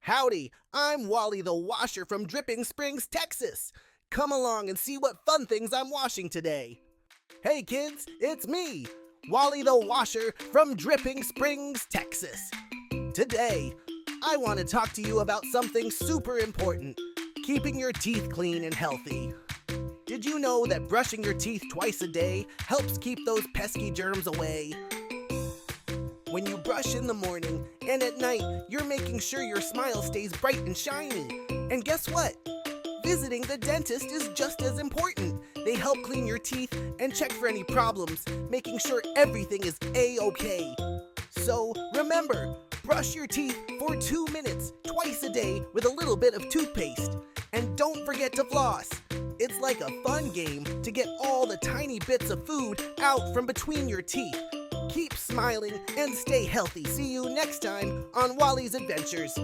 Howdy, I'm Wally the Washer from Dripping Springs, Texas. Come along and see what fun things I'm washing today. Hey kids, it's me, Wally the Washer from Dripping Springs, Texas. Today, I want to talk to you about something super important, keeping your teeth clean and healthy. Did you know that brushing your teeth twice a day helps keep those pesky germs away? When you brush in the morning and at night, you're making sure your smile stays bright and shiny. And guess what? Visiting the dentist is just as important. They help clean your teeth and check for any problems, making sure everything is A-OK. So remember, brush your teeth for 2 minutes twice a day with a little bit of toothpaste. And don't forget to floss. It's like a fun game to get all the tiny bits of food out from between your teeth. Keep smiling and stay healthy. See you next time on Wally's Adventures.